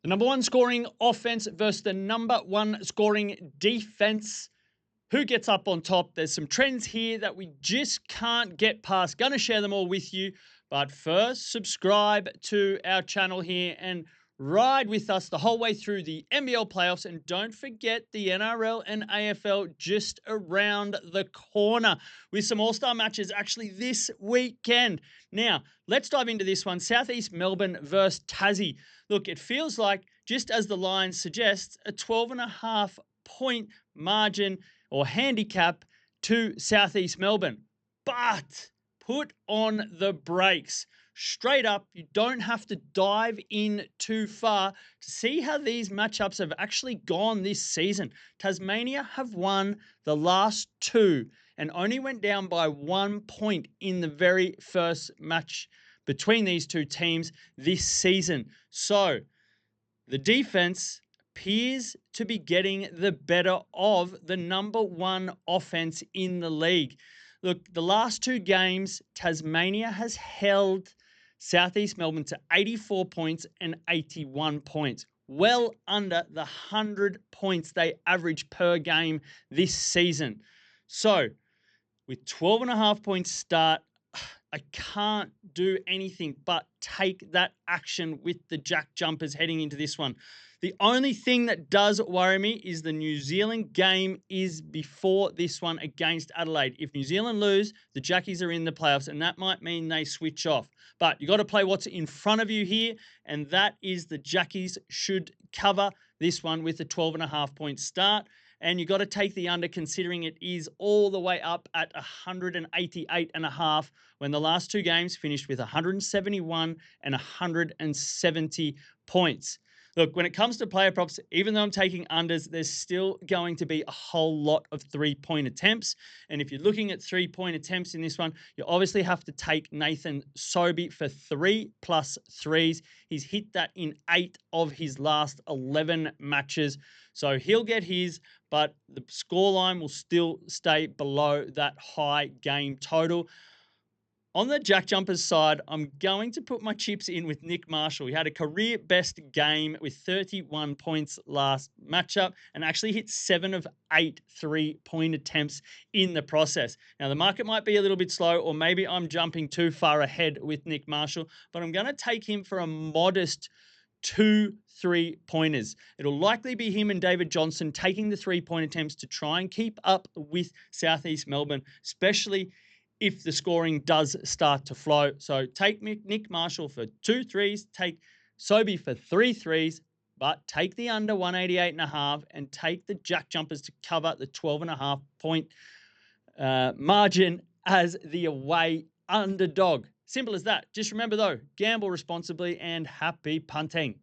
The number one scoring offense versus the number one scoring defense. Who gets up on top? There's some trends here that we just can't get past. Going to share them all with you. But first, subscribe to our channel here and ride with us the whole way through the NBL playoffs. And don't forget the NRL and AFL just around the corner with some all-star matches actually this weekend. Now, let's dive into this one. Southeast Melbourne versus Tassie. Look, it feels like, just as the line suggests, a 12.5 point margin or handicap to Southeast Melbourne. But put on the brakes. Straight up, you don't have to dive in too far to see how these matchups have actually gone this season. Tasmania have won the last two and only went down by 1 point in the very first match between these two teams this season. So the defense appears to be getting the better of the number one offense in the league. Look, the last two games, Tasmania has held Southeast Melbourne to 84 points and 81 points, well under the 100 points they average per game this season. So, with 12.5 points start, I can't do anything but take that action with the JackJumpers heading into this one. The only thing that does worry me is the New Zealand game is before this one against Adelaide. If New Zealand lose, the Jackies are in the playoffs, and that might mean they switch off. But you got to play what's in front of you here, and that is the Jackies should cover this one with a 12.5 point start. And you got to take the under, considering it is all the way up at 188.5 when the last two games finished with 171 and 170 points. Look, when it comes to player props, even though I'm taking unders, there's still going to be a whole lot of 3-point attempts. And if you're looking at 3-point attempts in this one, you obviously have to take Nathan Sobey for 3+ threes. He's hit that in 8 of his last 11 matches. So he'll get his, but the scoreline will still stay below that high game total. On the JackJumpers side, I'm going to put my chips in with Nick Marshall. He had a career best game with 31 points last matchup and actually hit 7 of 8 3-point attempts in the process. Now, the market might be a little bit slow, or maybe I'm jumping too far ahead with Nick Marshall, but I'm going to take him for a modest 2 3-pointers. It'll likely be him and David Johnson taking the 3-point attempts to try and keep up with Southeast Melbourne, especially if the scoring does start to flow. So take Nick Marshall for 2 threes, take Sobey for 3 threes, but take the under 188.5 and take the JackJumpers to cover the 12.5 point margin as the away underdog. Simple as that. Just remember though, gamble responsibly and happy punting.